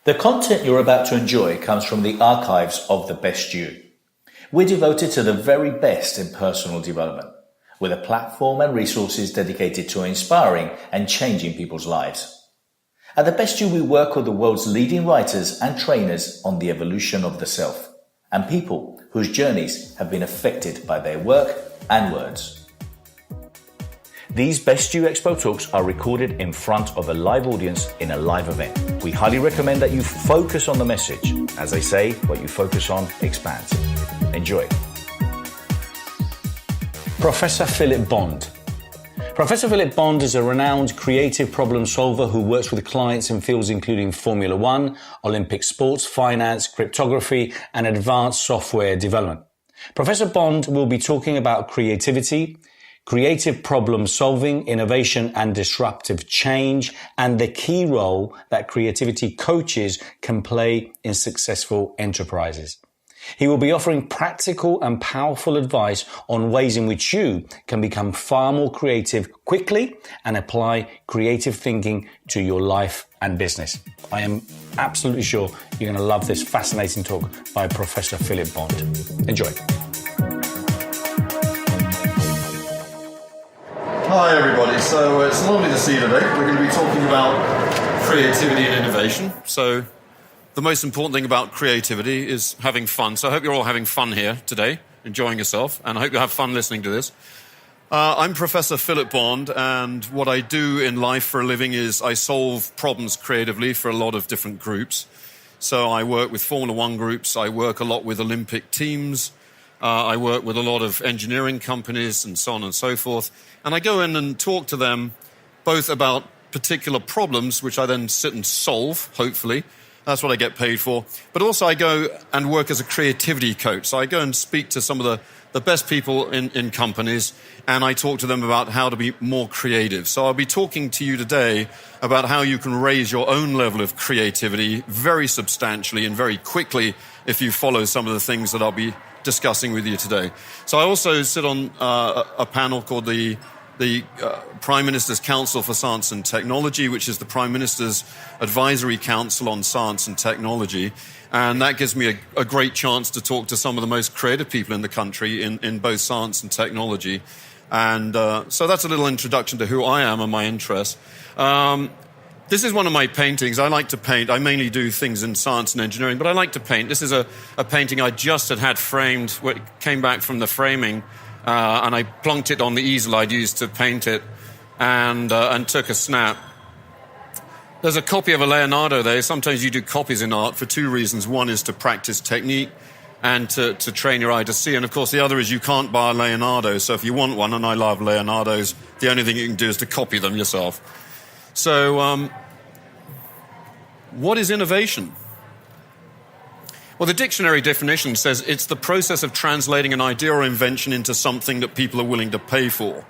The content you're about to enjoy comes from the archives of The Best You. We're devoted to the very best in personal development, with a platform and resources dedicated to inspiring and changing people's lives. At The Best You, we work with the world's leading writers and trainers on the evolution of the self, and people whose journeys have been affected by their work and words. These Best You EXPO talks are recorded in front of a live audience in a live event. We highly recommend that you focus on the message. As they say, what you focus on expands. Enjoy. Professor Phillip Bond. Professor Phillip Bond is a renowned creative problem solver who works with clients in fields including Formula One, Olympic sports, finance, cryptography, and advanced software development. Professor Bond will be talking about creativity, creative problem solving, innovation and disruptive change, and the key role that creativity coaches can play in successful enterprises. He will be offering practical and powerful advice on ways in which you can become far more creative quickly and apply creative thinking to your life and business. I am absolutely sure you're going to love this fascinating talk by Professor Phillip Bond. Enjoy. Hi everybody, so it's lovely to see you today. We're going to be talking about creativity and innovation. So the most important thing about creativity is having fun. So I hope you're all having fun here today, enjoying yourself, and I hope you have fun listening to this. I'm Professor Phillip Bond, and what I do in life for a living is I solve problems creatively for a lot of different groups. So I work with Formula One groups, I work a lot with Olympic teams, I work with a lot of engineering companies and so on and so forth. And I go in and talk to them both about particular problems, which I then sit and solve, hopefully. That's what I get paid for. But also I go and work as a creativity coach. So I go and speak to some of the best people in companies, and I talk to them about how to be more creative. So I'll be talking to you today about how you can raise your own level of creativity very substantially and very quickly if you follow some of the things that I'll be discussing with you today. So I also sit on a panel called the Prime Minister's Council for Science and Technology, which is the Prime Minister's Advisory Council on Science and Technology. And that gives me a great chance to talk to some of the most creative people in the country in both science and technology. And so that's a little introduction to who I am and my interests. This is one of my paintings. I like to paint. I mainly do things in science and engineering, but I like to paint. This is a painting I just had framed. It came back from the framing, and I plonked it on the easel I'd used to paint it, and took a snap. There's a copy of a Leonardo there. Sometimes you do copies in art for two reasons. One is to practice technique and to train your eye to see. And, of course, the other is you can't buy a Leonardo. So if you want one, and I love Leonardos, the only thing you can do is to copy them yourself. So what is innovation? Well, the dictionary definition says it's the process of translating an idea or invention into something that people are willing to pay for.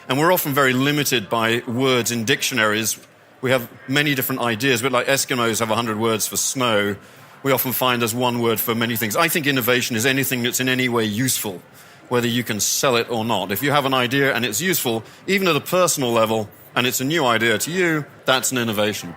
And we're often very limited by words in dictionaries. We have many different ideas, but like Eskimos have 100 words for snow. We often find there's one word for many things. I think innovation is anything that's in any way useful, whether you can sell it or not. If you have an idea and it's useful, even at a personal level, and it's a new idea to you, that's an innovation.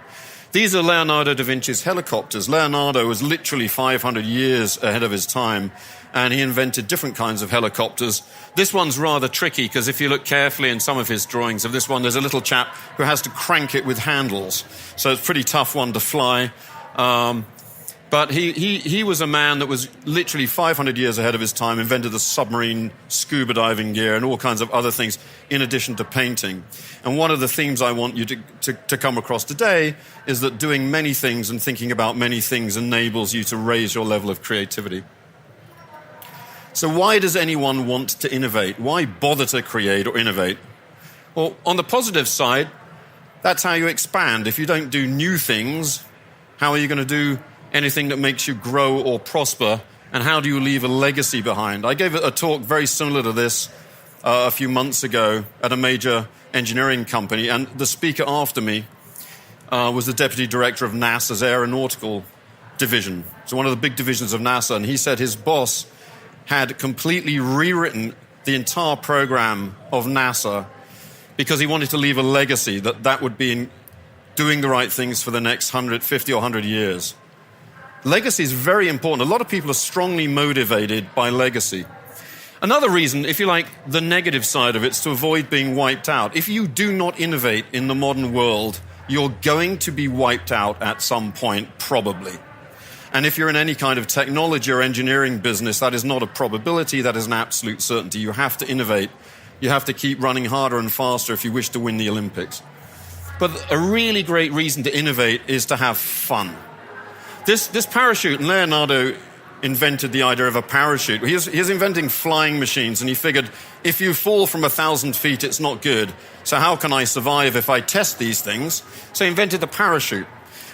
These are Leonardo da Vinci's helicopters. Leonardo was literally 500 years ahead of his time, and he invented different kinds of helicopters. This one's rather tricky, because if you look carefully in some of his drawings of this one, there's a little chap who has to crank it with handles. So it's a pretty tough one to fly. But he was a man that was literally 500 years ahead of his time, invented the submarine scuba diving gear and all kinds of other things in addition to painting. And one of the themes I want you to come across today is that doing many things and thinking about many things enables you to raise your level of creativity. So why does anyone want to innovate? Why bother to create or innovate? Well, on the positive side, that's how you expand. If you don't do new things, how are you going to do anything that makes you grow or prosper, and how do you leave a legacy behind? I gave a talk very similar to this a few months ago at a major engineering company, and the speaker after me was the deputy director of NASA's aeronautical division. So one of the big divisions of NASA, and he said his boss had completely rewritten the entire program of NASA because he wanted to leave a legacy that would be in doing the right things for the next 150 or 100 years. legacy is very important. A lot of people are strongly motivated by legacy. Another reason, if you like, the negative side of it is to avoid being wiped out. If you do not innovate in the modern world, you're going to be wiped out at some point, probably. And if you're in any kind of technology or engineering business, that is not a probability, that is an absolute certainty. You have to innovate. You have to keep running harder and faster if you wish to win the Olympics. But a really great reason to innovate is to have fun. This parachute, and Leonardo invented the idea of a parachute. He was inventing flying machines, and he figured, if you fall from 1,000 feet, it's not good. So how can I survive if I test these things? So he invented the parachute.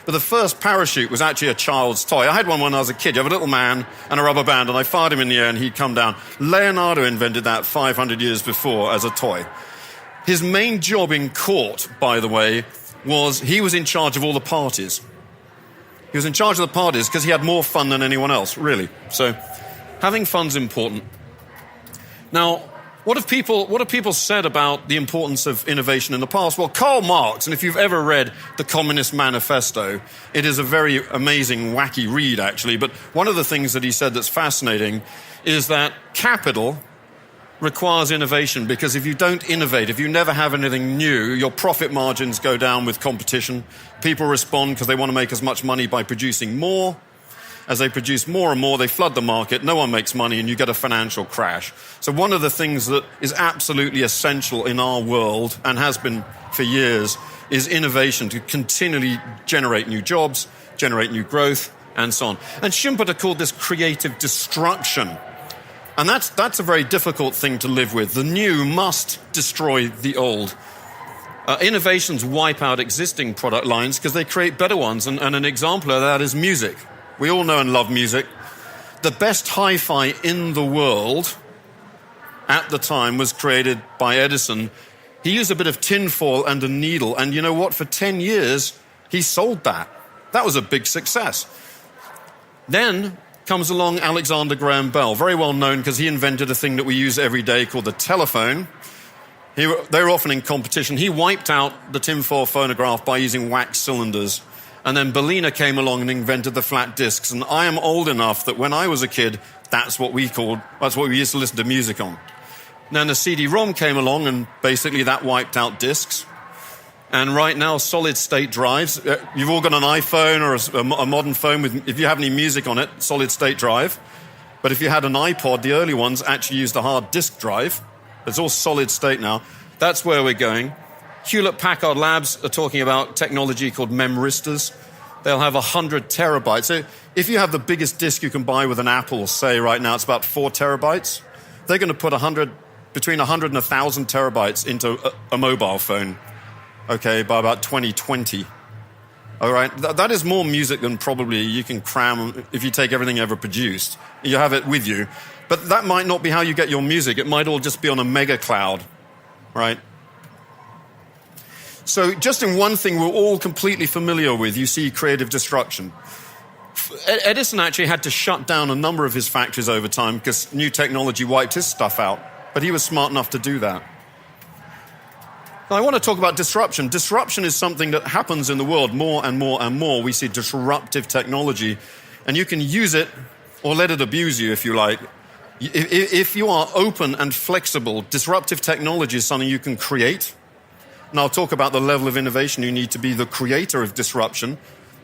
But the first parachute was actually a child's toy. I had one when I was a kid. You have a little man and a rubber band, and I fired him in the air, and he'd come down. Leonardo invented that 500 years before as a toy. His main job in court, by the way, was he was in charge of all the parties. He was in charge of the parties because he had more fun than anyone else, really. So having fun's important. Now, what have people said about the importance of innovation in the past? Well, Karl Marx, and if you've ever read the Communist Manifesto, it is a very amazing, wacky read, actually. But one of the things that he said that's fascinating is that capital requires innovation, because if you don't innovate, if you never have anything new, your profit margins go down with competition. People respond because they want to make as much money by producing more. As they produce more and more, they flood the market, no one makes money, and you get a financial crash. So one of the things that is absolutely essential in our world, and has been for years, is innovation to continually generate new jobs, generate new growth, and so on. And Schumpeter called this creative destruction. And that's a very difficult thing to live with. The new must destroy the old. Innovations wipe out existing product lines because they create better ones. And an example of that is music. We all know and love music. The best hi-fi in the world at the time was created by Edison. He used a bit of tinfoil and a needle. And you know what? For 10 years, he sold that. That was a big success. Then comes along Alexander Graham Bell, very well known because he invented a thing that we use every day called the telephone. They were often in competition. He wiped out the tinfoil phonograph by using wax cylinders. And then Bellina came along and invented the flat discs. And I am old enough that when I was a kid, that's what we used to listen to music on. Then the CD-ROM came along, and basically that wiped out discs. And right now, solid-state drives. You've all got an iPhone or a modern phone with, if you have any music on it, solid-state drive. But if you had an iPod, the early ones actually used a hard disk drive. It's all solid-state now. That's where we're going. Hewlett-Packard Labs are talking about technology called memristas. They'll have 100 terabytes. So if you have the biggest disk you can buy with an Apple, say right now it's about 4 terabytes, they're going to put between 100 and 1,000 terabytes into a mobile phone. Okay, by about 2020. All right, that is more music than probably you can cram if you take everything ever produced. You have it with you. But that might not be how you get your music. It might all just be on a mega cloud, right? So just in one thing we're all completely familiar with, you see creative destruction. Edison actually had to shut down a number of his factories over time because new technology wiped his stuff out. But he was smart enough to do that. Now, I want to talk about disruption. Disruption is something that happens in the world more and more and more. We see disruptive technology, and you can use it or let it abuse you if you like. If you are open and flexible, disruptive technology is something you can create. And I'll talk about the level of innovation you need to be the creator of disruption.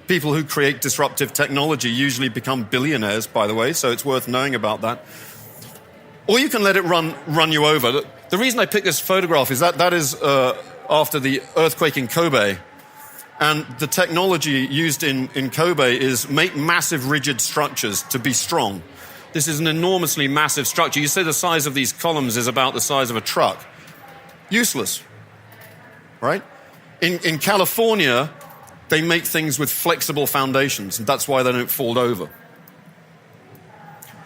People who create disruptive technology usually become billionaires, by the way, so it's worth knowing about that. Or you can let it run you over. The reason I picked this photograph is that is after the earthquake in Kobe. And the technology used in Kobe is make massive rigid structures to be strong. This is an enormously massive structure. You say the size of these columns is about the size of a truck. Useless, right? In California, they make things with flexible foundations, and that's why they don't fall over.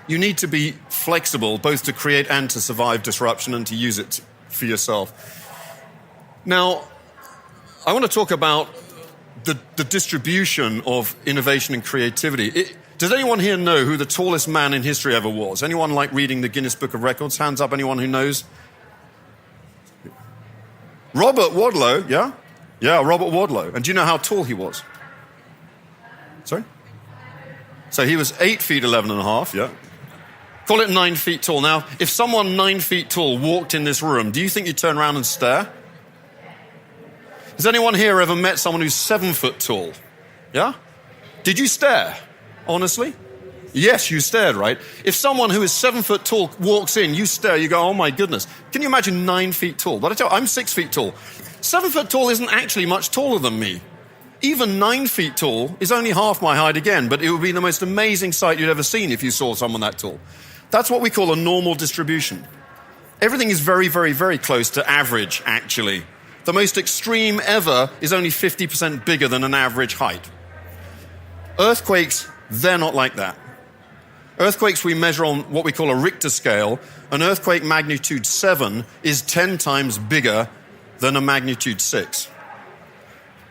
You need to be flexible, both to create and to survive disruption and to use it for yourself. Now, I want to talk about the distribution of innovation and creativity. Does anyone here know who the tallest man in history ever was? Anyone like reading the Guinness Book of Records? Hands up, anyone who knows? Robert Wadlow, yeah? Yeah, Robert Wadlow. And do you know how tall he was? Sorry? So he was 8 feet 11 and a half, yeah. Call it 9 feet tall. Now, if someone 9 feet tall walked in this room, do you think you'd turn around and stare? Has anyone here ever met someone who's 7 foot tall? Yeah? Did you stare? Honestly? Yes, you stared, right? If someone who is 7 foot tall walks in, you stare, you go, oh my goodness. Can you imagine 9 feet tall? But I tell you, I'm 6 feet tall. 7 foot tall isn't actually much taller than me. Even 9 feet tall is only half my height again, but it would be the most amazing sight you'd ever seen if you saw someone that tall. That's what we call a normal distribution. Everything is very, very, very close to average, actually. The most extreme ever is only 50% bigger than an average height. Earthquakes, they're not like that. Earthquakes we measure on what we call a Richter scale. An earthquake magnitude 7 is 10 times bigger than a magnitude 6.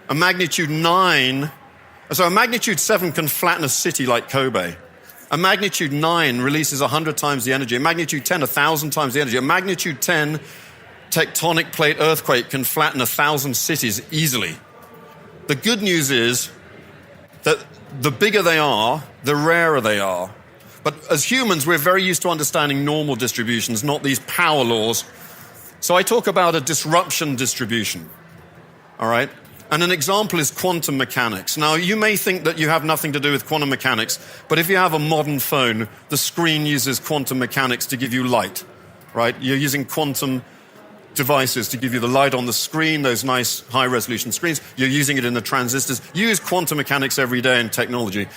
A magnitude 7 can flatten a city like Kobe. A magnitude 9 releases 100 times the energy. A magnitude 10, 1,000 times the energy. A magnitude 10 tectonic plate earthquake can flatten 1,000 cities easily. The good news is that the bigger they are, the rarer they are. But as humans, we're very used to understanding normal distributions, not these power laws. So I talk about a disruption distribution, all right? And an example is quantum mechanics. Now, you may think that you have nothing to do with quantum mechanics, but if you have a modern phone, the screen uses quantum mechanics to give you light, right? You're using quantum devices to give you the light on the screen, those nice high-resolution screens. You're using it in the transistors. You use quantum mechanics every day in technology.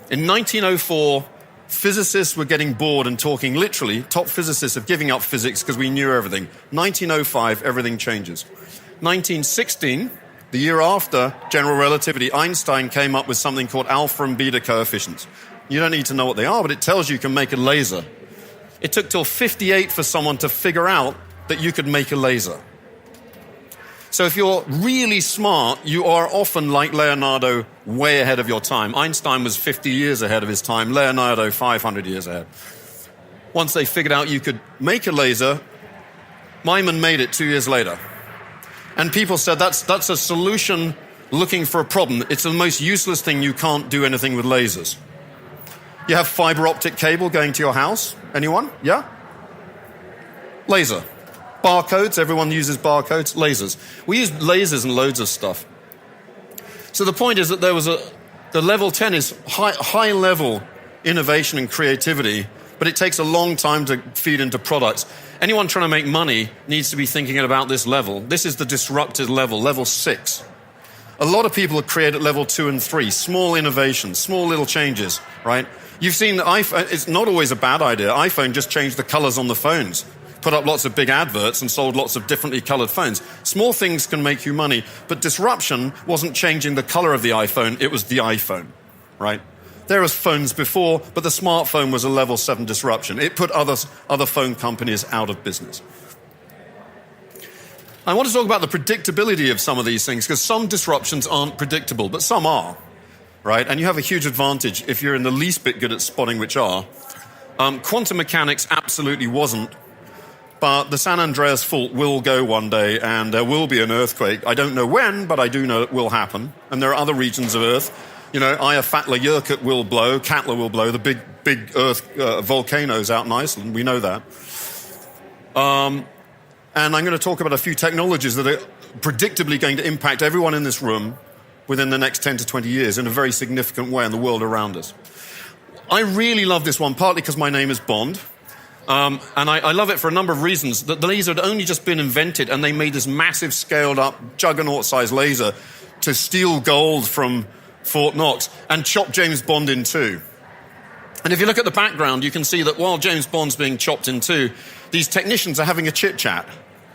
In 1904, physicists were getting bored and talking literally, top physicists of giving up physics because we knew everything. 1905, everything changes. 1916, the year after general relativity, Einstein came up with something called alpha and beta coefficients. You don't need to know what they are, but it tells you can make a laser. It took till 58 for someone to figure out that you could make a laser. So if you're really smart, you are often like Leonardo, way ahead of your time. Einstein was 50 years ahead of his time, Leonardo 500 years ahead. Once they figured out you could make a laser, Myman made it 2 years later. And people said that's a solution looking for a problem. It's the most useless thing. You can't do anything with lasers. You have fiber optic cable going to your house? Anyone? Yeah? Laser. Barcodes, everyone uses barcodes. Lasers. We use lasers and loads of stuff. So the point is that the level 10 is high level innovation and creativity, but it takes a long time to feed into products. Anyone trying to make money needs to be thinking about this level. This is the disrupted level, level 6. A lot of people are created at level 2 and 3, small innovations, small little changes, right? You've seen the iPhone, it's not always a bad idea. iPhone just changed the colors on the phones, put up lots of big adverts and sold lots of differently colored phones. Small things can make you money, but disruption wasn't changing the color of the iPhone, it was the iPhone, right? There was phones before, but the smartphone was a level 7 disruption. It put other phone companies out of business. I want to talk about the predictability of some of these things, because some disruptions aren't predictable, but some are, right? And you have a huge advantage if you're in the least bit good at spotting which are. Quantum mechanics absolutely wasn't, but the San Andreas fault will go one day, and there will be an earthquake. I don't know when, but I do know it will happen. And there are other regions of Earth. You know, Eyjafjallajökull Jökull will blow, Katla will blow, the big earth volcanoes out in Iceland. We know that. And I'm going to talk about a few technologies that are predictably going to impact everyone in this room within the next 10 to 20 years in a very significant way in the world around us. I really love this one, partly because my name is Bond. And I love it for a number of reasons. The laser had only just been invented, and they made this massive scaled-up, juggernaut-sized laser to steal gold from Fort Knox and chop James Bond in two. And if you look at the background, you can see that while James Bond's being chopped in two, these technicians are having a chit-chat.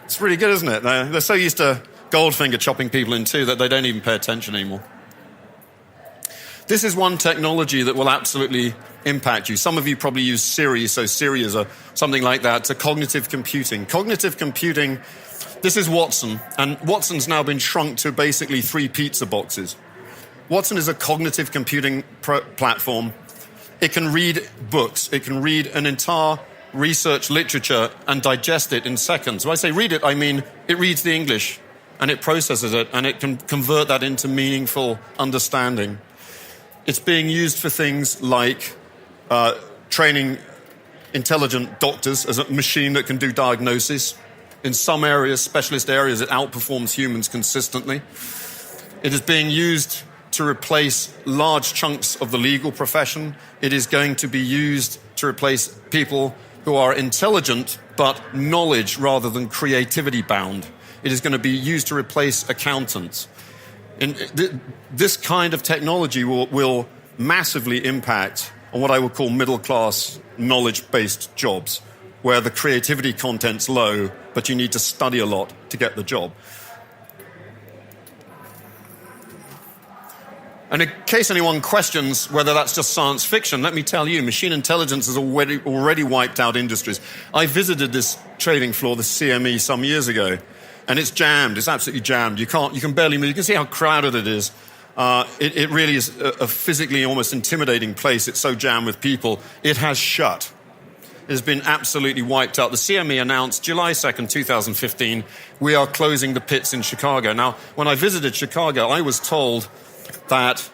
It's really good, isn't it? They're so used to Goldfinger chopping people in two that they don't even pay attention anymore. This is one technology that will absolutely impact you. Some of you probably use Siri, so Siri is something like that. It's a cognitive computing. Cognitive computing, this is Watson, and Watson's now been shrunk to basically 3 pizza boxes. Watson is a cognitive computing platform. It can read books. It can read an entire research literature and digest it in seconds. When I say read it, I mean it reads the English and it processes it and it can convert that into meaningful understanding. It's being used for things like training intelligent doctors as a machine that can do diagnosis. In some areas, specialist areas, it outperforms humans consistently. It is being used to replace large chunks of the legal profession. It is going to be used to replace people who are intelligent but knowledge rather than creativity bound. It is going to be used to replace accountants. This kind of technology will massively impact on what I would call middle-class, knowledge-based jobs, where the creativity content's low, but you need to study a lot to get the job. And in case anyone questions whether that's just science fiction, let me tell you, machine intelligence has already wiped out industries. I visited this trading floor, the CME, some years ago, and it's jammed. It's absolutely jammed. You can barely move. You can see how crowded it is. It really is a physically almost intimidating place. It's so jammed with people. It has shut. It has been absolutely wiped out. The CME announced July 2nd, 2015, we are closing the pits in Chicago. Now, when I visited Chicago, I was told that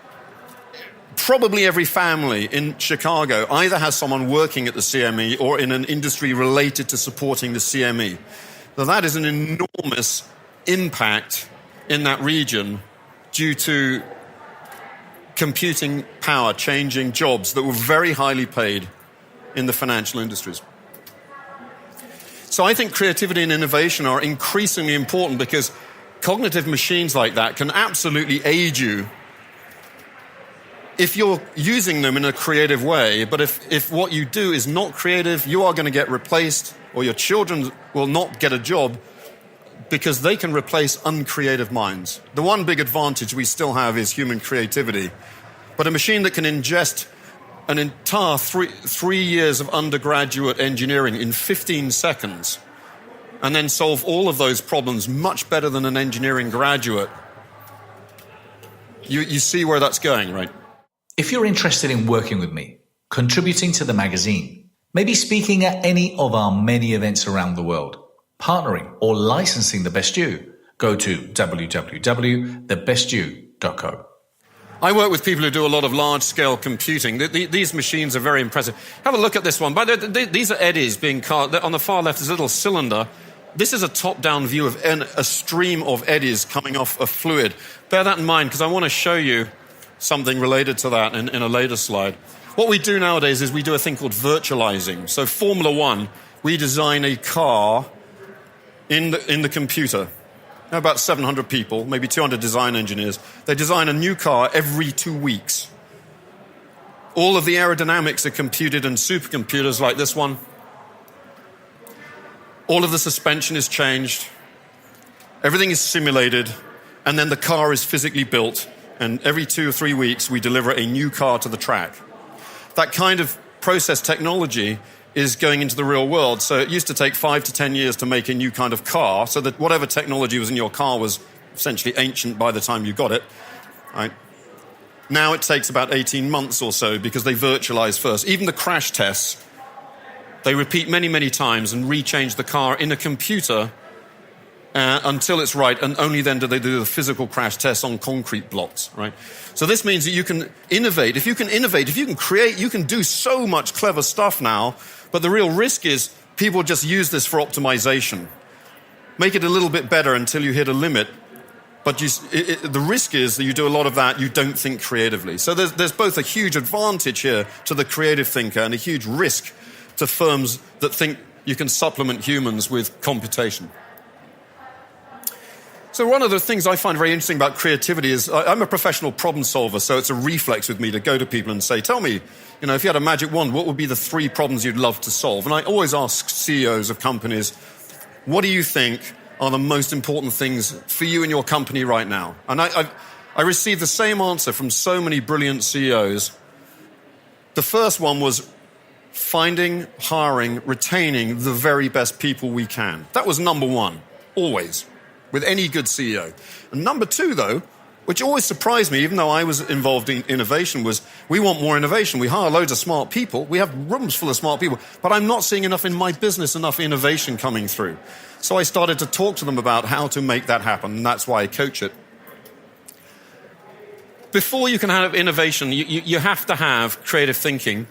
probably every family in Chicago either has someone working at the CME or in an industry related to supporting the CME. Now, that is an enormous impact in that region due to computing power changing jobs that were very highly paid in the financial industries. So I think creativity and innovation are increasingly important because cognitive machines like that can absolutely aid you if you're using them in a creative way. But if what you do is not creative, you are going to get replaced, or your children will not get a job because they can replace uncreative minds. The one big advantage we still have is human creativity. But a machine that can ingest an entire three years of undergraduate engineering in 15 seconds and then solve all of those problems much better than an engineering graduate, you see where that's going, right? If you're interested in working with me, contributing to the magazine, maybe speaking at any of our many events around the world, partnering or licensing The Best You, go to www.thebestyou.co. I work with people who do a lot of large-scale computing. These machines are very impressive. Have a look at this one. By the way, these are eddies being cast. On the far left is a little cylinder. This is a top-down view of a stream of eddies coming off a fluid. Bear that in mind, because I want to show you something related to that in a later slide. What we do nowadays is we do a thing called virtualizing. So Formula One, we design a car in the computer. About 700 people, maybe 200 design engineers. They design a new car every 2 weeks. All of the aerodynamics are computed in supercomputers like this one. All of the suspension is changed. Everything is simulated. And then the car is physically built. And every 2 or 3 weeks, we deliver a new car to the track. That kind of process technology is going into the real world. So it used to take 5 to 10 years to make a new kind of car, so that whatever technology was in your car was essentially ancient by the time you got it. Right? Now it takes about 18 months or so because they virtualize first. Even the crash tests, they repeat many, many times and rechange the car in a computer until it's right, and only then do they do the physical crash tests on concrete blocks, right? So this means that you can innovate. If you can innovate, if you can create, you can do so much clever stuff now, but the real risk is people just use this for optimization. Make it a little bit better until you hit a limit, but the risk is that you do a lot of that, you don't think creatively. So there's both a huge advantage here to the creative thinker and a huge risk to firms that think you can supplement humans with computation. So one of the things I find very interesting about creativity is I'm a professional problem solver, so it's a reflex with me to go to people and say, tell me, if you had a magic wand, what would be the 3 problems you'd love to solve? And I always ask CEOs of companies, what do you think are the most important things for you and your company right now? And I received the same answer from so many brilliant CEOs. The first one was finding, hiring, retaining the very best people we can. That was number 1, always, with any good CEO. And number 2, though, which always surprised me, even though I was involved in innovation, was we want more innovation. We hire loads of smart people. We have rooms full of smart people. But I'm not seeing enough in my business, enough innovation coming through. So I started to talk to them about how to make that happen, and that's why I coach it. before you can have innovation, you have to have creative thinking.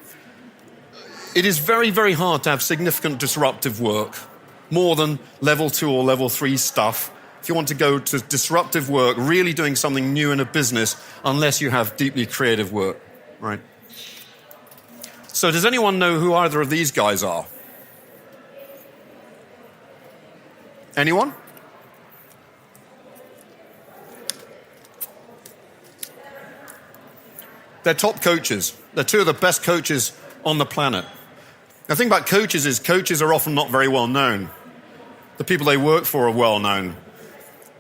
It is very, very hard to have significant disruptive work, more than level 2 or level 3 stuff. If you want to go to disruptive work, really doing something new in a business, unless you have deeply creative work, right? So does anyone know who either of these guys are? Anyone? They're top coaches. They're two of the best coaches on the planet. The thing about coaches is coaches are often not very well known. The people they work for are well known.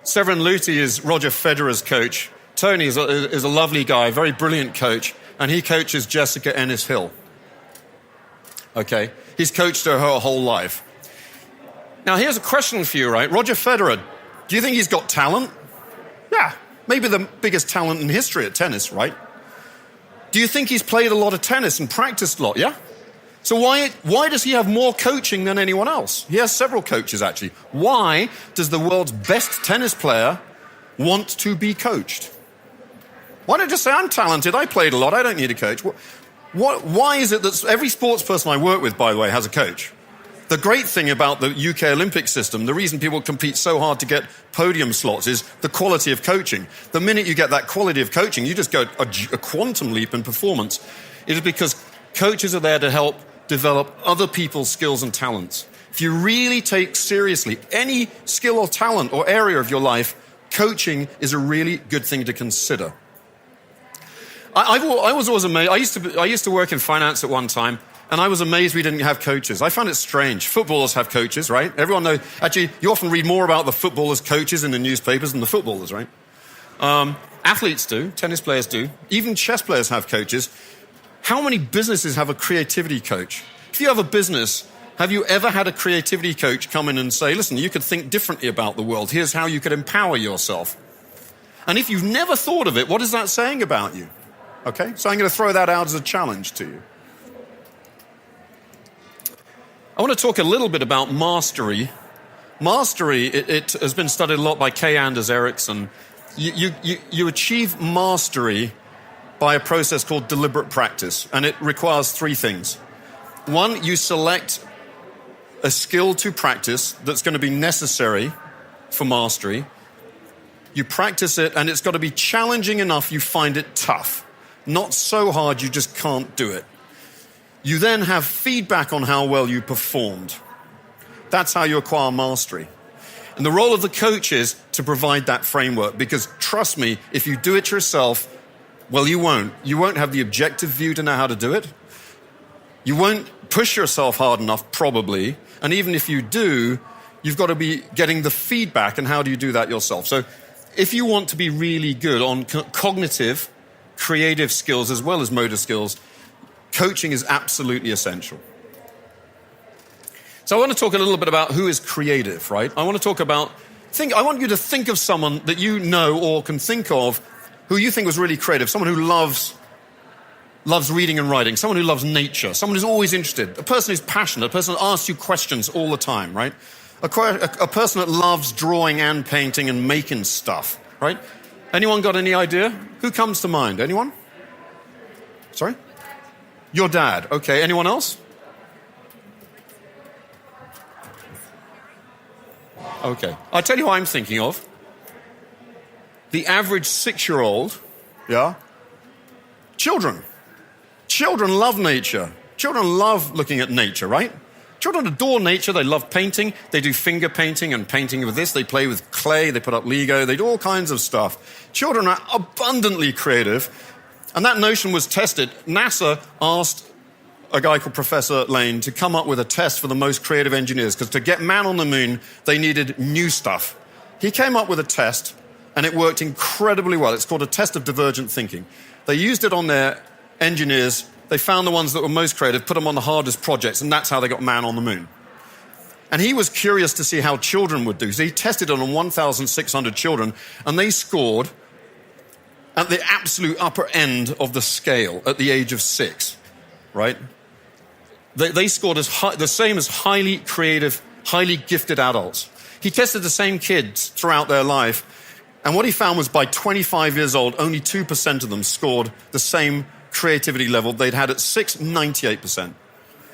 Severin Luthi is Roger Federer's coach. Tony is a lovely guy, very brilliant coach, and he coaches Jessica Ennis-Hill. Okay, he's coached her whole life. Now here's a question for you, right? Roger Federer, do you think he's got talent? Yeah, maybe the biggest talent in history at tennis, right? Do you think he's played a lot of tennis and practiced a lot? Yeah? So why does he have more coaching than anyone else? He has several coaches, actually. Why does the world's best tennis player want to be coached? Why don't you just say, I'm talented, I played a lot, I don't need a coach? Why is it that every sports person I work with, by the way, has a coach? The great thing about the UK Olympic system, the reason people compete so hard to get podium slots is the quality of coaching. The minute you get that quality of coaching, you just go a quantum leap in performance. It is because coaches are there to help develop other people's skills and talents. If you really take seriously any skill or talent or area of your life, coaching is a really good thing to consider. I was always amazed. I used to work in finance at one time, and I was amazed we didn't have coaches. I found it strange. Footballers have coaches, right? Everyone knows. Actually, you often read more about the footballers' coaches in the newspapers than the footballers, right? Athletes do. Tennis players do. Even chess players have coaches. How many businesses have a creativity coach? If you have a business, have you ever had a creativity coach come in and say, listen, you could think differently about the world. Here's how you could empower yourself. And if you've never thought of it, what is that saying about you? Okay, so I'm going to throw that out as a challenge to you. I want to talk a little bit about mastery. Mastery, it has been studied a lot by Kay Anders Ericsson. You achieve mastery by a process called deliberate practice, and it requires 3 things. 1, you select a skill to practice that's going to be necessary for mastery. You practice it, and it's got to be challenging enough you find it tough. Not so hard you just can't do it. You then have feedback on how well you performed. That's how you acquire mastery. And the role of the coach is to provide that framework, because trust me, if you do it yourself, well, you won't. You won't have the objective view to know how to do it. You won't push yourself hard enough, probably. And even if you do, you've got to be getting the feedback, and how do you do that yourself? So if you want to be really good on cognitive, creative skills as well as motor skills, coaching is absolutely essential. So I want to talk a little bit about who is creative, right? I want you to think of someone that you know or can think of who you think was really creative, someone who loves reading and writing, someone who loves nature, someone who's always interested, a person who's passionate, a person that asks you questions all the time, right? A person that loves drawing and painting and making stuff, right? Anyone got any idea? Who comes to mind? Anyone? Sorry? Your dad. Okay, anyone else? Okay, I'll tell you who I'm thinking of. The average 6-year-old, yeah? Children. Children love nature. Children love looking at nature, right? Children adore nature. They love painting. They do finger painting and painting with this. They play with clay. They put up Lego. They do all kinds of stuff. Children are abundantly creative. And that notion was tested. NASA asked a guy called Professor Lane to come up with a test for the most creative engineers, because to get man on the moon, they needed new stuff. He came up with a test, and it worked incredibly well. It's called a test of divergent thinking. They used it on their engineers. They found the ones that were most creative, put them on the hardest projects, and that's how they got man on the moon. And he was curious to see how children would do. So he tested it on 1,600 children, and they scored at the absolute upper end of the scale at the age of 6, right? They scored the same as highly creative, highly gifted adults. He tested the same kids throughout their life, And what he found was by 25 years old, only 2% of them scored the same creativity level they'd had at 6, 98%.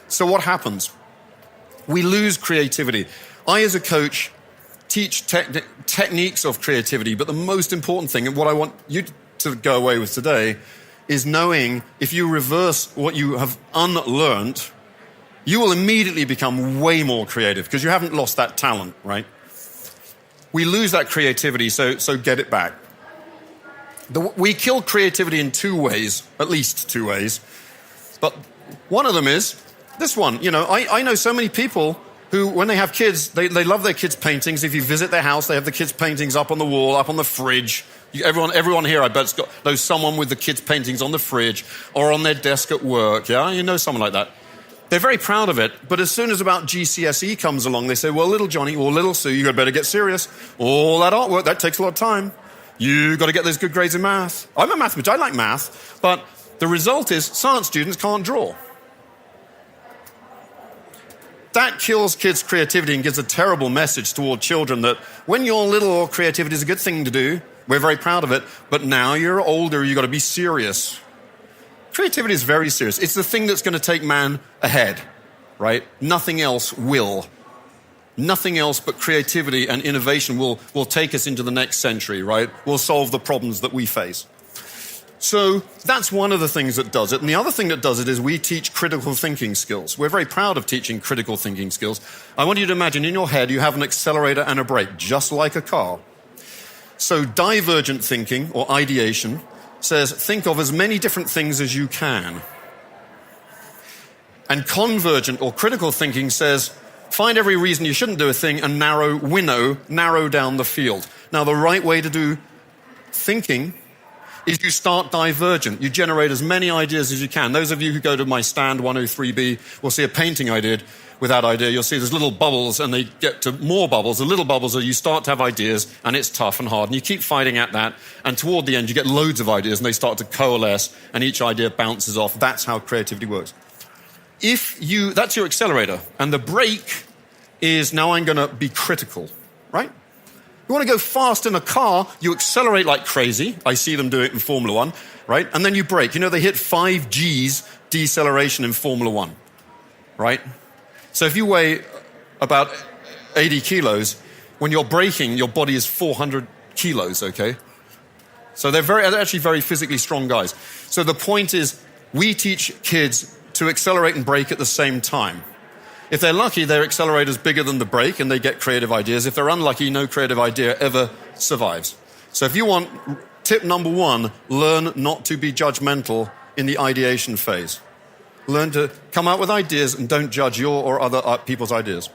So what happens? We lose creativity. I, as a coach, teach techniques of creativity, but the most important thing, and what I want you to go away with today, is knowing if you reverse what you have unlearned, you will immediately become way more creative because you haven't lost that talent, right? We lose that creativity, so get it back. We kill creativity in two ways, at least two ways. But one of them is this one. You know, I know so many people who, when they have kids, they love their kids' paintings. If you visit their house, they have the kids' paintings up on the wall, up on the fridge. Everyone here, I bet, knows someone with the kids' paintings on the fridge or on their desk at work, yeah? You know someone like that. They're very proud of it, but as soon as about GCSE comes along, they say, well, little Johnny or little Sue, you better get serious. All that artwork, that takes a lot of time. You got to get those good grades in math. I'm a mathematician, I like math, but the result is science students can't draw. That kills kids' creativity and gives a terrible message toward children that when you're little, creativity is a good thing to do. We're very proud of it, but now you're older, you've got to be serious. Creativity is very serious. It's the thing that's going to take man ahead, right? Nothing else will. Nothing else but creativity and innovation will take us into the next century, right? Will solve the problems that we face. So that's one of the things that does it. And the other thing that does it is we teach critical thinking skills. We're very proud of teaching critical thinking skills. I want you to imagine in your head you have an accelerator and a brake, just like a car. So divergent thinking, or ideation, says think of as many different things as you can. And convergent, or critical thinking, says find every reason you shouldn't do a thing and narrow down the field. Now, the right way to do thinking is you start divergent. You generate as many ideas as you can. Those of you who go to my stand 103B will see a painting I did with that idea. You'll see there's little bubbles and they get to more bubbles. The little bubbles are you start to have ideas and it's tough and hard and you keep fighting at that and toward the end you get loads of ideas and they start to coalesce and each idea bounces off. That's how creativity works. That's your accelerator, and the brake is now I'm going to be critical, right? You want to go fast in a car, you accelerate like crazy. I see them do it in Formula One, right? And then you brake. You know, they hit 5 Gs deceleration in Formula One, right? So if you weigh about 80 kilos, when you're braking, your body is 400 kilos, okay? So they're actually very physically strong guys. So the point is, we teach kids to accelerate and brake at the same time. If they're lucky, their accelerator's bigger than the brake and they get creative ideas. If they're unlucky, no creative idea ever survives. So if you want tip number 1, learn not to be judgmental in the ideation phase. Learn to come out with ideas and don't judge your or other people's ideas.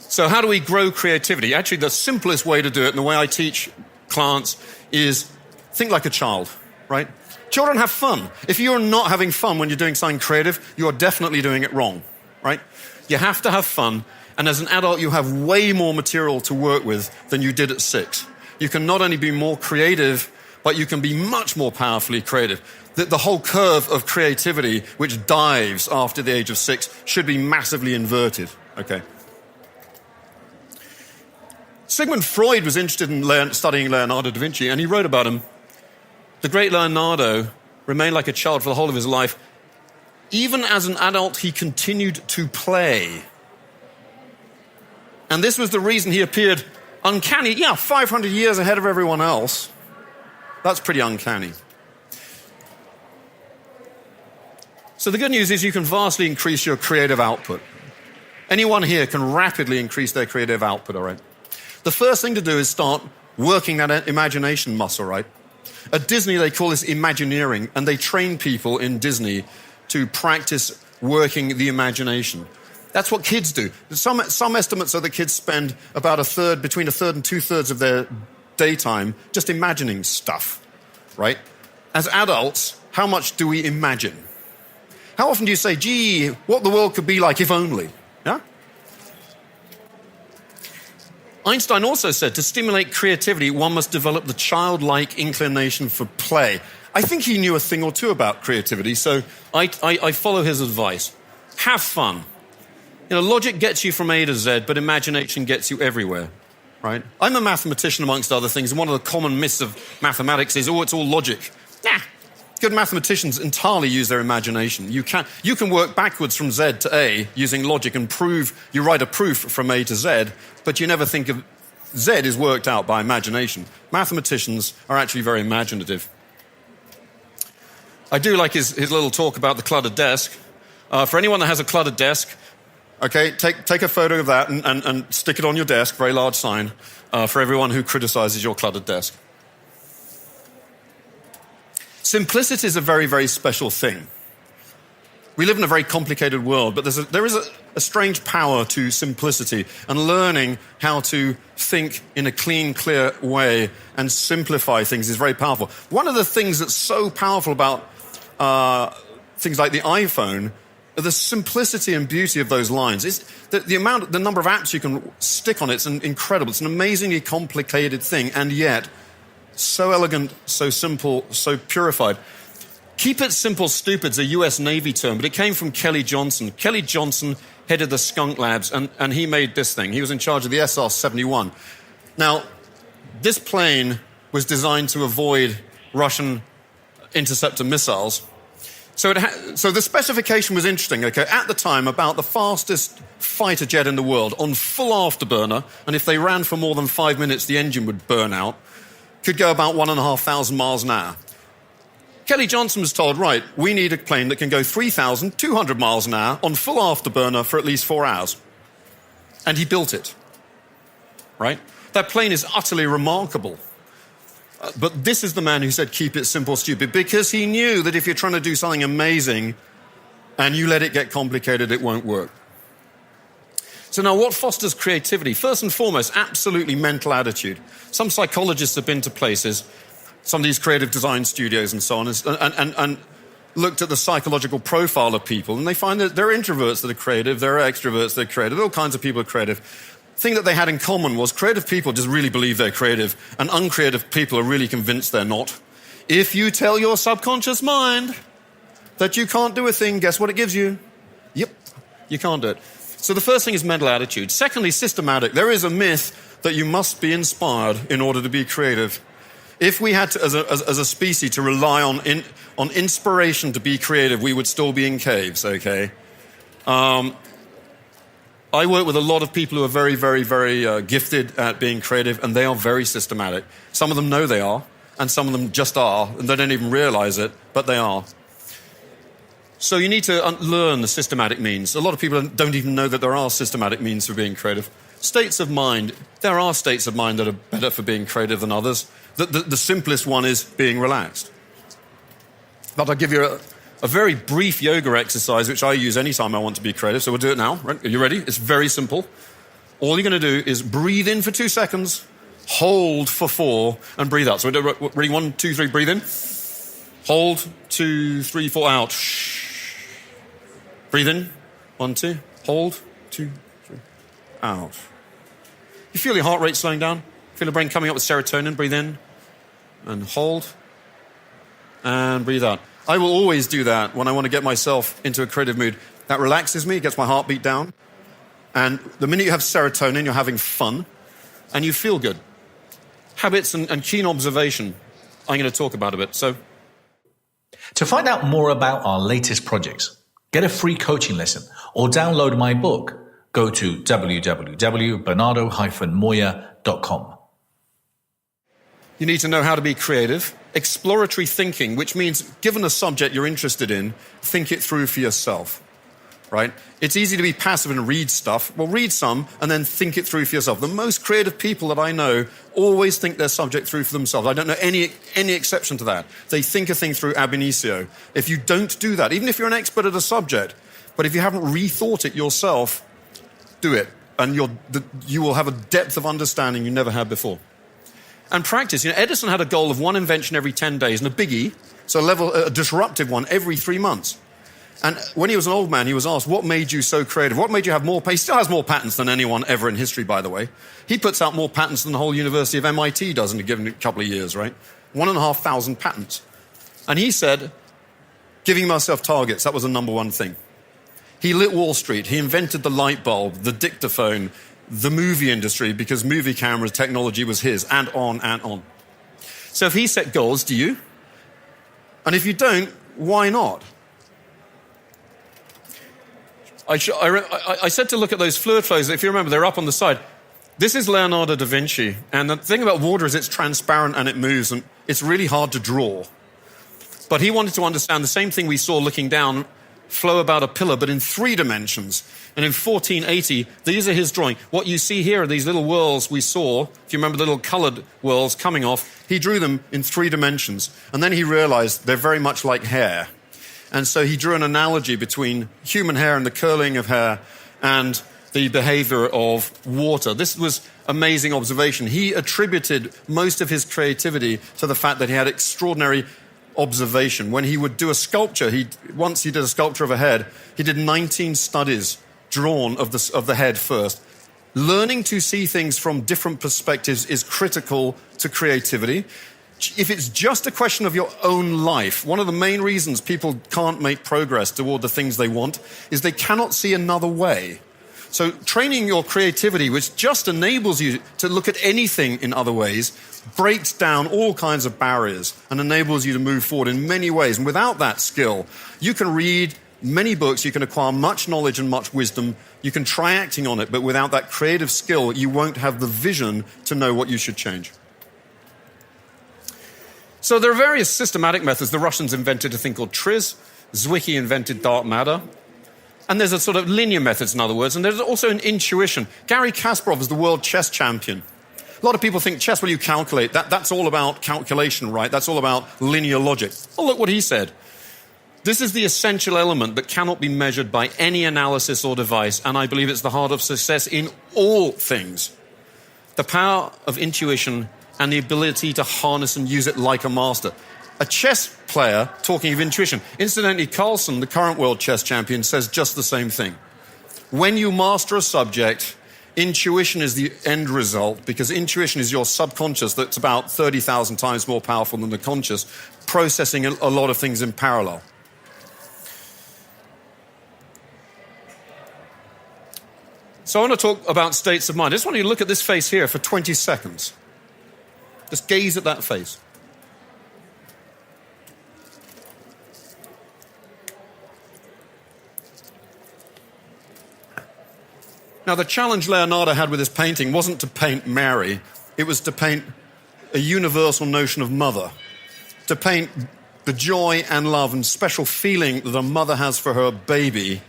So how do we grow creativity? Actually, the simplest way to do it, and the way I teach clients, is think like a child, right? Children have fun. If you're not having fun when you're doing something creative, you're definitely doing it wrong, right? You have to have fun, and as an adult, you have way more material to work with than you did at 6. You can not only be more creative, but you can be much more powerfully creative. The whole curve of creativity, which dives after the age of 6, should be massively inverted, okay? Sigmund Freud was interested in studying Leonardo da Vinci, and he wrote about him. The great Leonardo remained like a child for the whole of his life. Even as an adult, he continued to play. And this was the reason he appeared uncanny. 500 years ahead of everyone else. That's pretty uncanny. So the good news is you can vastly increase your creative output. Anyone here can rapidly increase their creative output, all right? The first thing to do is start working that imagination muscle, right? At Disney, they call this Imagineering, and they train people in Disney to practice working the imagination. That's what kids do. Some estimates are that kids spend about between a third and 2/3 of their daytime just imagining stuff, right? As adults, how much do we imagine? How often do you say, gee, what the world could be like if only? Yeah? Einstein also said to stimulate creativity, one must develop the childlike inclination for play. I think he knew a thing or two about creativity, so I follow his advice. Have fun. You know, logic gets you from A to Z, but imagination gets you everywhere. right? I'm a mathematician amongst other things, and one of the common myths of mathematics is, oh, it's all logic. Nah. Good mathematicians entirely use their imagination. You can work backwards from Z to A using logic and you write a proof from A to Z, but you never think of Z is worked out by imagination. Mathematicians are actually very imaginative. I do like his little talk about the cluttered desk. For anyone that has a cluttered desk, okay, take a photo of that and stick it on your desk, very large sign, for everyone who criticizes your cluttered desk. Simplicity is a very, very special thing. We live in a very complicated world, but there is a strange power to simplicity and learning how to think in a clean, clear way and simplify things is very powerful. One of the things that's so powerful about things like the iPhone, the simplicity and beauty of those lines is the number of apps you can stick on it's incredible. It's an amazingly complicated thing, and yet so elegant, so simple, so purified. Keep it simple, stupid's a US Navy term, but it came from Kelly Johnson. Kelly Johnson headed the Skunk Labs, and he made this thing. He was in charge of the SR-71. Now, this plane was designed to avoid Russian interceptor missiles. So the specification was interesting, okay? At the time, about the fastest fighter jet in the world on full afterburner, and if they ran for more than 5 minutes, the engine would burn out, could go about 1,500 miles an hour. Kelly Johnson was told, right, we need a plane that can go 3,200 miles an hour on full afterburner for at least 4 hours. And he built it, right? That plane is utterly remarkable. But this is the man who said, keep it simple, stupid, because he knew that if you're trying to do something amazing and you let it get complicated, it won't work. So now what fosters creativity? First and foremost, absolutely mental attitude. Some psychologists have been to places, some of these creative design studios and so on, and looked at the psychological profile of people, and they find that there are introverts that are creative, there are extroverts that are creative, all kinds of people are creative. The thing that they had in common was creative people just really believe they're creative, and uncreative people are really convinced they're not. If you tell your subconscious mind that you can't do a thing, guess what it gives you? Yep, you can't do it. So the first thing is mental attitude. Secondly, systematic. There is a myth that you must be inspired in order to be creative. If we had to, as a species, to rely on inspiration to be creative, we would still be in caves, okay? I work with a lot of people who are very, very, very gifted at being creative, and they are very systematic. Some of them know they are, and some of them just are, and they don't even realize it, but they are. So you need to learn the systematic means. A lot of people don't even know that there are systematic means for being creative. States of mind. There are states of mind that are better for being creative than others. The simplest one is being relaxed. But I'll give you a very brief yoga exercise, which I use anytime I want to be creative. So we'll do it now. Right? Are you ready? It's very simple. All you're going to do is breathe in for 2 seconds, hold for 4, and breathe out. So we'll do it. Ready? 1, 2, 3, breathe in. Hold, 2, 3, 4, out. Breathe in. 1, 2. Hold. 2, 3. Out. You feel your heart rate slowing down? Feel the brain coming up with serotonin? Breathe in. And hold. And breathe out. I will always do that when I want to get myself into a creative mood. That relaxes me, gets my heartbeat down. And the minute you have serotonin, you're having fun. And you feel good. Habits and keen observation, I'm going to talk about a bit. So, to find out more about our latest projects, get a free coaching lesson, or download my book, go to www.bernardo-moya.com. You need to know how to be creative. Exploratory thinking, which means given a subject you're interested in, think it through for yourself, right? It's easy to be passive and read stuff. Well, read some and then think it through for yourself. The most creative people that I know always think their subject through for themselves. I don't know any exception to that. They think a thing through ab initio. If you don't do that, even if you're an expert at a subject, but if you haven't rethought it yourself, do it. And you will have a depth of understanding you never had before. And practice. You know, Edison had a goal of one invention every 10 days, and a biggie, so a disruptive one every 3 months. And when he was an old man, he was asked, what made you so creative? What made you have more? He still has more patents than anyone ever in history, by the way. He puts out more patents than the whole University of MIT does in a given couple of years, right? 1,500 patents. And he said, giving myself targets, that was the number one thing. He lit Wall Street. He invented the light bulb, the dictaphone, the movie industry because movie camera technology was his, and on and on. So if he set goals, do you? And if you don't, why not? I said to look at those fluid flows. If you remember, they're up on the side. This is Leonardo da Vinci. And the thing about water is it's transparent and it moves, and it's really hard to draw. But he wanted to understand the same thing we saw looking down, flow about a pillar, but in 3 dimensions. And in 1480, these are his drawing. What you see here are these little whirls we saw. If you remember the little colored whirls coming off, he drew them in 3 dimensions. And then he realized they're very much like hair. And so he drew an analogy between human hair and the curling of hair and the behavior of water. This was amazing observation. He attributed most of his creativity to the fact that he had extraordinary observation. When he would do a sculpture, once he did a sculpture of a head, he did 19 studies drawn of the head first. Learning to see things from different perspectives is critical to creativity. If it's just a question of your own life, one of the main reasons people can't make progress toward the things they want is they cannot see another way. So training your creativity, which just enables you to look at anything in other ways, breaks down all kinds of barriers and enables you to move forward in many ways. And without that skill, you can read many books, you can acquire much knowledge and much wisdom, you can try acting on it, but without that creative skill, you won't have the vision to know what you should change. So there are various systematic methods. The Russians invented a thing called TRIZ. Zwicky invented dark matter. And there's a sort of linear methods, in other words. And there's also an intuition. Garry Kasparov is the world chess champion. A lot of people think chess, well, you calculate. That's all about calculation, right? That's all about linear logic. Oh, look what he said. This is the essential element that cannot be measured by any analysis or device. And I believe it's the heart of success in all things. The power of intuition and the ability to harness and use it like a master. A chess player, talking of intuition, incidentally, Carlsen, the current world chess champion, says just the same thing. When you master a subject, intuition is the end result, because intuition is your subconscious that's about 30,000 times more powerful than the conscious, processing a lot of things in parallel. So I want to talk about states of mind. I just want you to look at this face here for 20 seconds. Just gaze at that face. Now, the challenge Leonardo had with his painting wasn't to paint Mary, it was to paint a universal notion of mother, to paint the joy and love and special feeling that a mother has for her baby.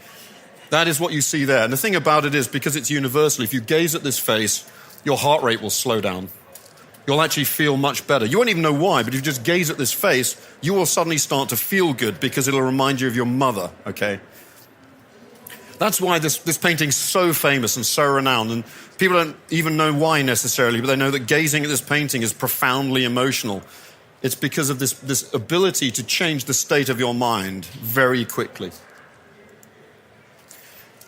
That is what you see there. And the thing about it is, because it's universal, if you gaze at this face, your heart rate will slow down. You'll actually feel much better. You won't even know why, but if you just gaze at this face, you will suddenly start to feel good because it'll remind you of your mother, okay? That's why this painting's so famous and so renowned, and people don't even know why necessarily, but they know that gazing at this painting is profoundly emotional. It's because of this ability to change the state of your mind very quickly.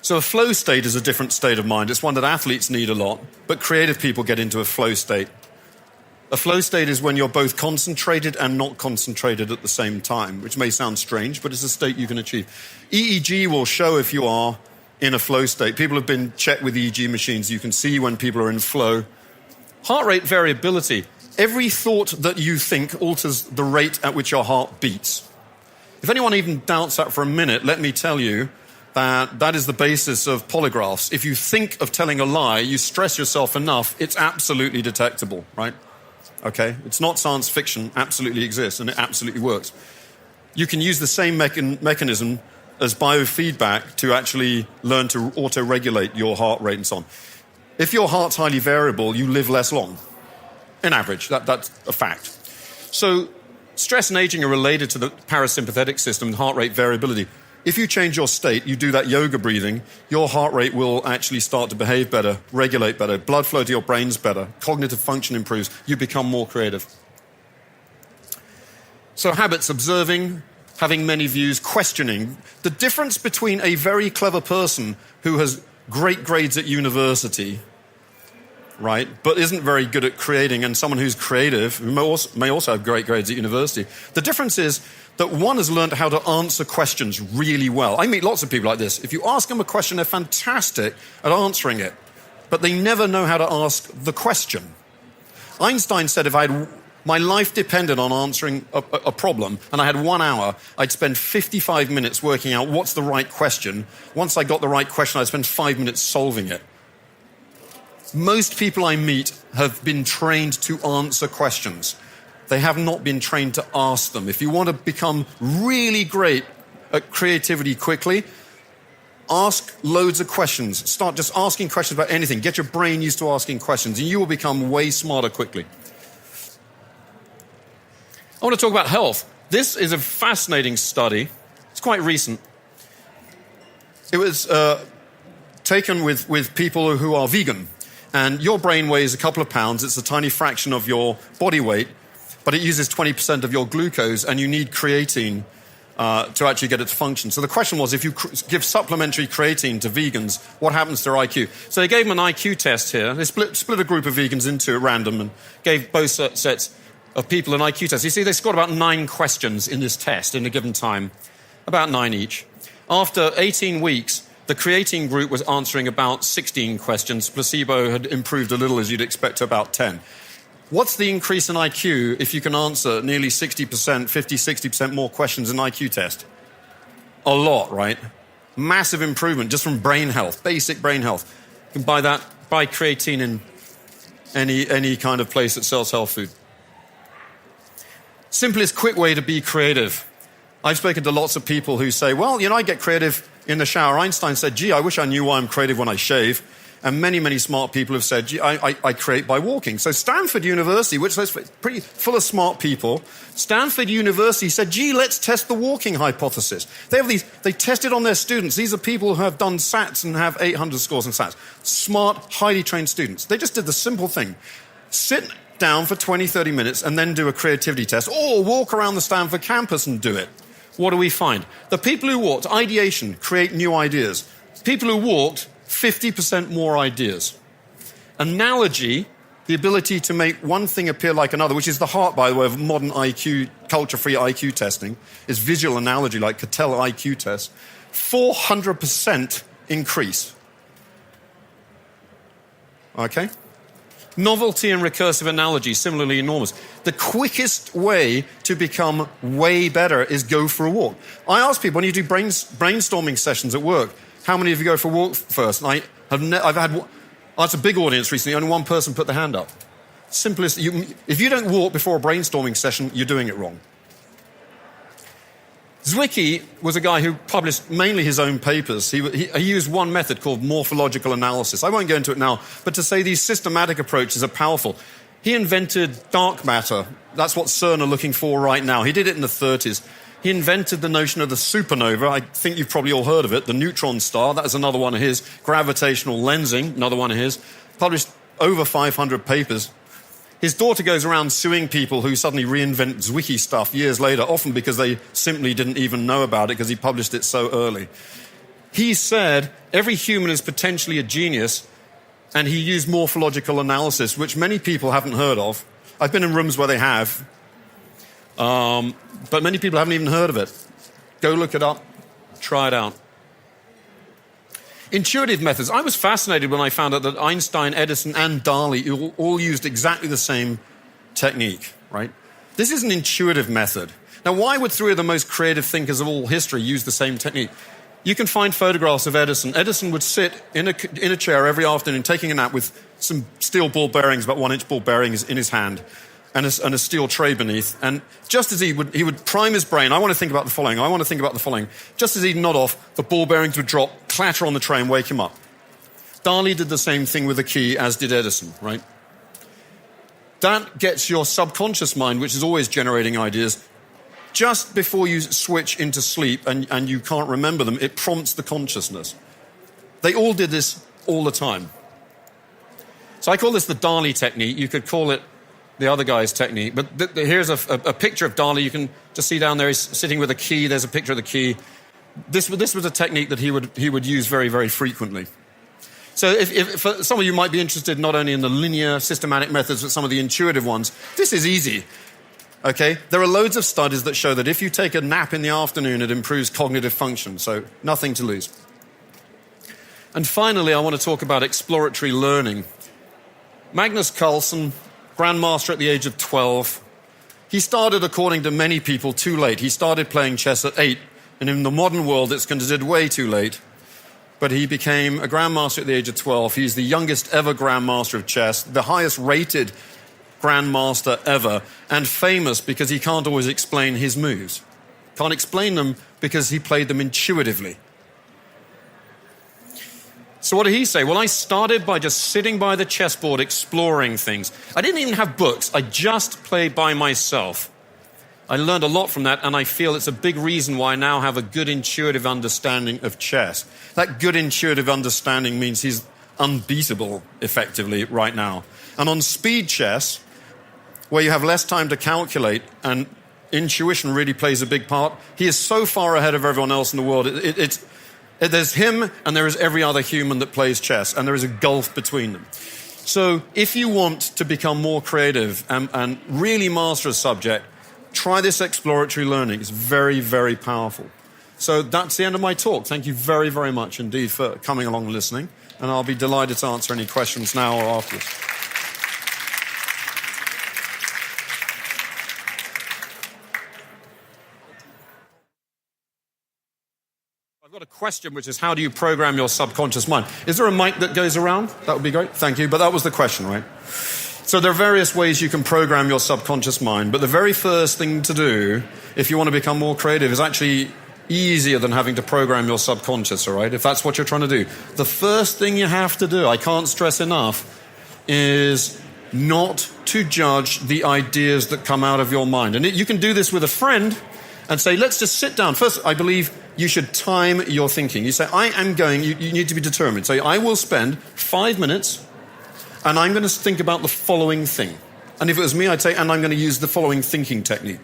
So a flow state is a different state of mind. It's one that athletes need a lot, but creative people get into a flow state. A flow state is when you're both concentrated and not concentrated at the same time, which may sound strange, but it's a state you can achieve. EEG will show if you are in a flow state. People have been checked with EEG machines. You can see when people are in flow. Heart rate variability. Every thought that you think alters the rate at which your heart beats. If anyone even doubts that for a minute, let me tell you that is the basis of polygraphs. If you think of telling a lie, you stress yourself enough, it's absolutely detectable, right? Okay, it's not science fiction, absolutely exists, and it absolutely works. You can use the same mechanism as biofeedback to actually learn to auto-regulate your heart rate and so on. If your heart's highly variable, you live less long, in average. That's a fact. So stress and aging are related to the parasympathetic system and heart rate variability. If you change your state, you do that yoga breathing, your heart rate will actually start to behave better, regulate better, blood flow to your brain's better, cognitive function improves, you become more creative. So habits: observing, having many views, questioning. The difference between a very clever person who has great grades at university, right, but isn't very good at creating, and someone who's creative, who may also have great grades at university, the difference is that one has learned how to answer questions really well. I meet lots of people like this. If you ask them a question, they're fantastic at answering it. but they never know how to ask the question. Einstein said if my life depended on answering a problem and I had 1 hour, I'd spend 55 minutes working out what's the right question. Once I got the right question, I'd spend 5 minutes solving it. Most people I meet have been trained to answer questions. They have not been trained to ask them. If you want to become really great at creativity quickly, ask loads of questions. Start just asking questions about anything. Get your brain used to asking questions, and you will become way smarter quickly. I want to talk about health. This is a fascinating study. It's quite recent. It was taken with people who are vegan. And your brain weighs a couple of pounds. It's a tiny fraction of your body weight, but it uses 20% of your glucose, and you need creatine to actually get it to function. So the question was, if you give supplementary creatine to vegans, what happens to their IQ? So they gave them an IQ test here. They split a group of vegans into at random and gave both sets of people an IQ test. You see, they scored about 9 questions in this test in a given time, about 9 each. After 18 weeks, the creatine group was answering about 16 questions. Placebo had improved a little, as you'd expect, to about 10. What's the increase in IQ if you can answer nearly 60%, 50-60% more questions in an IQ test? A lot, right? Massive improvement just from brain health, basic brain health. You can buy creatine in any kind of place that sells health food. Simplest, quick way to be creative. I've spoken to lots of people who say, well, I get creative in the shower. Einstein said, gee, I wish I knew why I'm creative when I shave. And many, many smart people have said, gee, I create by walking. So Stanford University, which is pretty full of smart people, Stanford University said, gee, let's test the walking hypothesis. They tested on their students. These are people who have done SATs and have 800 scores in SATs. Smart, highly trained students. They just did the simple thing. Sit down for 20, 30 minutes and then do a creativity test, or walk around the Stanford campus and do it. What do we find? The people who walked, ideation, create new ideas. People who walked, 50% more ideas. Analogy, the ability to make one thing appear like another, which is the heart, by the way, of modern IQ, culture-free IQ testing, is visual analogy, like Cattell IQ test. 400% increase. Okay? Novelty and recursive analogy, similarly enormous. The quickest way to become way better is go for a walk. I ask people, when you do brainstorming sessions at work, how many of you go for a walk first? And I've had, it's a big audience recently, only one person put their hand up. Simplest, if you don't walk before a brainstorming session, you're doing it wrong. Zwicky was a guy who published mainly his own papers. He used one method called morphological analysis. I won't go into it now, but to say these systematic approaches are powerful. He invented dark matter. That's what CERN are looking for right now. He did it in the 30s. He invented the notion of the supernova. I think you've probably all heard of it. The neutron star, that is another one of his. Gravitational lensing, another one of his. Published over 500 papers. His daughter goes around suing people who suddenly reinvent Zwicky stuff years later, often because they simply didn't even know about it because he published it so early. He said every human is potentially a genius, and he used morphological analysis, which many people haven't heard of. I've been in rooms where they have, but many people haven't even heard of it. Go look it up, try it out. Intuitive methods. I was fascinated when I found out that Einstein, Edison, and Dali all used exactly the same technique, right? This is an intuitive method. Now, why would 3 of the most creative thinkers of all history use the same technique? You can find photographs of Edison. Edison would sit in a chair every afternoon taking a nap with some steel ball bearings, about 1-inch ball bearings in his hand, and a steel tray beneath. And just as he would prime his brain, I want to think about the following. Just as he'd nod off, the ball bearings would drop, clatter on the tray and wake him up. Dali did the same thing with the key, as did Edison, right? That gets your subconscious mind, which is always generating ideas, just before you switch into sleep and you can't remember them, it prompts the consciousness. They all did this all the time. So I call this the Dali technique. You could call it the other guy's technique. But here's a picture of Dali. You can just see down there, he's sitting with a key. There's a picture of the key. This was a technique that he would use very, very frequently. So if for some of you might be interested not only in the linear systematic methods, but some of the intuitive ones, this is easy. Okay? There are loads of studies that show that if you take a nap in the afternoon, it improves cognitive function. So nothing to lose. And finally, I want to talk about exploratory learning. Magnus Carlsen, grandmaster at the age of 12, he started, according to many people, too late. He started playing chess at 8, and in the modern world, it's considered way too late. But he became a grandmaster at the age of 12. He's the youngest ever grandmaster of chess, the highest rated grandmaster ever, and famous because he can't always explain his moves. Can't explain them because he played them intuitively. So what did he say? Well, I started by just sitting by the chessboard exploring things. I didn't even have books. I just played by myself. I learned a lot from that, and I feel it's a big reason why I now have a good intuitive understanding of chess. That good intuitive understanding means he's unbeatable, effectively, right now. And on speed chess, where you have less time to calculate and intuition really plays a big part, he is so far ahead of everyone else in the world. There's him and there is every other human that plays chess, and there is a gulf between them. So if you want to become more creative and really master a subject, try this exploratory learning. It's very, very powerful. So that's the end of my talk. Thank you very, very much indeed for coming along and listening, and I'll be delighted to answer any questions now or afterwards. I've got a question, which is, how do you program your subconscious mind? Is there a mic that goes around? That would be great. Thank you. But that was the question, right? So there are various ways you can program your subconscious mind, but the very first thing to do, if you want to become more creative, is actually easier than having to program your subconscious, all right? If that's what you're trying to do. The first thing you have to do, I can't stress enough, is not to judge the ideas that come out of your mind. And you can do this with a friend and say, let's just sit down. First, I believe you should time your thinking. You say, you need to be determined. Say, I will spend 5 minutes and I'm going to think about the following thing. And if it was me, I'd say, and I'm going to use the following thinking technique.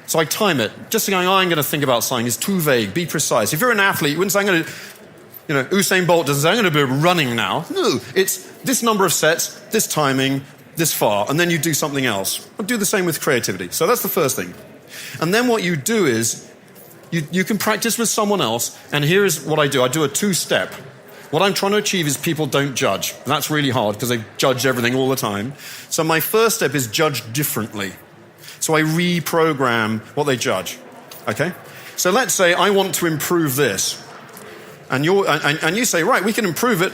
So I time it. Just saying, I'm going to think about something is too vague. Be precise. If you're an athlete, you wouldn't say, Usain Bolt doesn't say, I'm going to be running now. No, it's this number of sets, this timing, this far, and then you do something else. I'll do the same with creativity. So that's the first thing. And then what you do is, you can practice with someone else, and here is what I do. I do a 2-step. What I'm trying to achieve is people don't judge. That's really hard because they judge everything all the time. So my first step is judge differently. So I reprogram what they judge. Okay? So let's say I want to improve this. And you say, right, we can improve it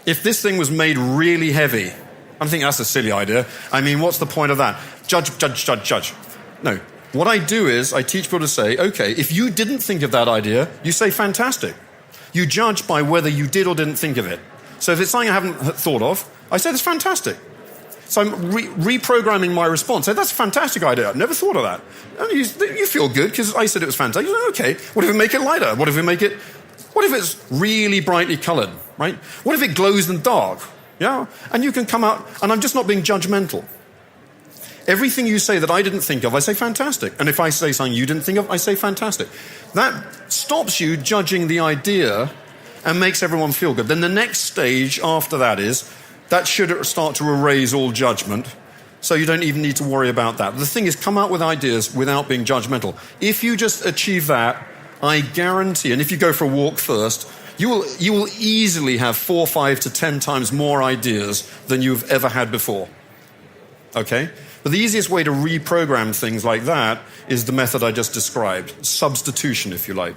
if this thing was made really heavy. I think that's a silly idea. I mean, what's the point of that? Judge, judge, judge, judge. No. What I do is I teach people to say, okay, if you didn't think of that idea, you say fantastic. You judge by whether you did or didn't think of it. So if it's something I haven't thought of, I say that's fantastic. So I'm reprogramming my response. Say, that's a fantastic idea. I've never thought of that. And you feel good because I said it was fantastic. You say, okay, what if we make it lighter? What if it's really brightly colored, right? What if it glows in the dark? Yeah? And you can come out, and I'm just not being judgmental. Everything you say that I didn't think of, I say fantastic. And if I say something you didn't think of, I say fantastic. That stops you judging the idea and makes everyone feel good. Then the next stage after that is, that should start to erase all judgment, so you don't even need to worry about that. The thing is, come out with ideas without being judgmental. If you just achieve that, I guarantee, and if you go for a walk first, you will easily have 4, 5 to 10 times more ideas than you've ever had before. Okay? But the easiest way to reprogram things like that is the method I just described. Substitution, if you like.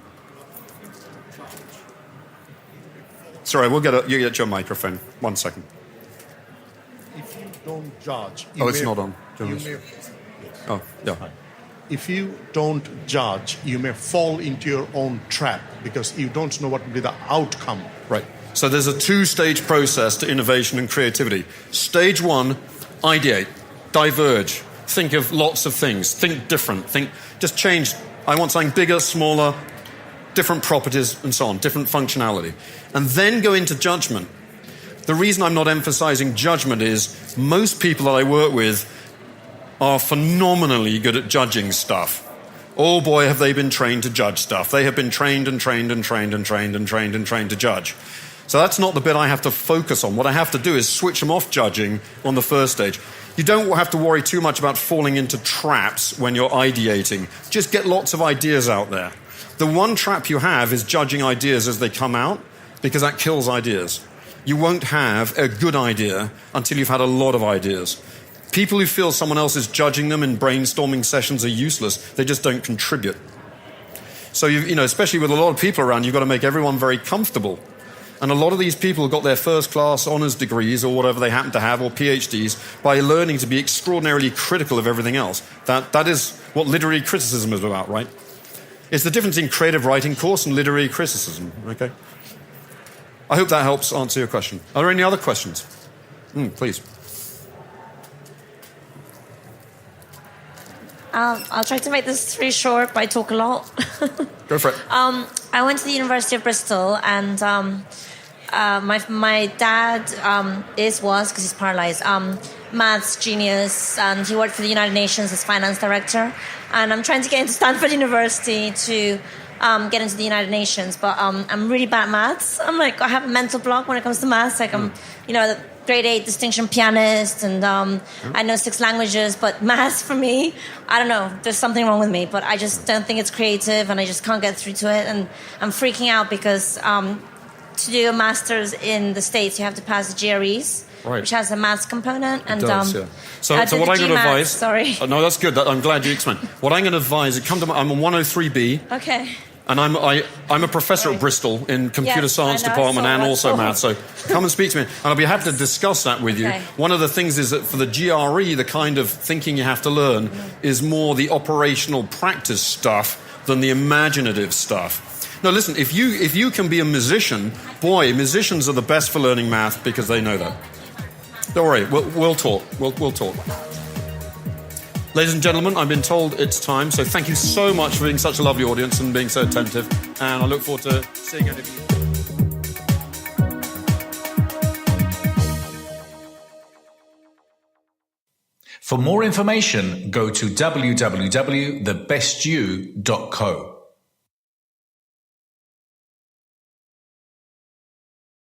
Sorry, you get your microphone. 1 second. If you don't judge... it's not on. Oh, yeah. If you don't judge, you may fall into your own trap because you don't know what will be the outcome. Right. So there's a 2-stage process to innovation and creativity. Stage 1, ideate. Diverge. Think of lots of things. Think different. Just change. I want something bigger, smaller, different properties, and so on, different functionality. And then go into judgment. The reason I'm not emphasizing judgment is most people that I work with are phenomenally good at judging stuff. Oh boy, have they been trained to judge stuff. They have been trained and trained and trained and trained and trained and trained to judge. So that's not the bit I have to focus on. What I have to do is switch them off judging on the first stage. You don't have to worry too much about falling into traps when you're ideating. Just get lots of ideas out there. The one trap you have is judging ideas as they come out, because that kills ideas. You won't have a good idea until you've had a lot of ideas. People who feel someone else is judging them in brainstorming sessions are useless. They just don't contribute. So, especially with a lot of people around, you've got to make everyone very comfortable. And a lot of these people got their first-class honours degrees or whatever they happen to have, or PhDs, by learning to be extraordinarily critical of everything else. That is what literary criticism is about, right? It's the difference in creative writing course and literary criticism, okay? I hope that helps answer your question. Are there any other questions? Please. I'll try to make this very short, but I talk a lot. Go for it. I went to the University of Bristol, and my dad was, because he's paralyzed, maths genius, and he worked for the United Nations as finance director. And I'm trying to get into Stanford University to get into the United Nations, but I'm really bad at maths. I have a mental block when it comes to maths. I'm, the grade 8 distinction pianist, and I know 6 languages, but maths for me, I don't know, there's something wrong with me, but I just don't think it's creative, and I just can't get through to it, and I'm freaking out because to do a master's in the States, you have to pass the GREs, right, which has a maths component. And it does, yeah. So what I'm going to advise... Sorry. No, that's good. I'm glad you explained. What I'm going to advise, I'm on 103B. Okay. And I'm a professor at Bristol in computer science department and also maths. So come and speak to me, and I'll be happy to discuss that with you. Okay. One of the things is that for the GRE, the kind of thinking you have to learn is more the operational practice stuff than the imaginative stuff. No, listen, if you can be a musician, boy, musicians are the best for learning math because they know that. Don't worry, we'll talk. We'll talk. Ladies and gentlemen, I've been told it's time, so thank you so much for being such a lovely audience and being so attentive, and I look forward to seeing any of you. For more information, go to www.thebestyou.co.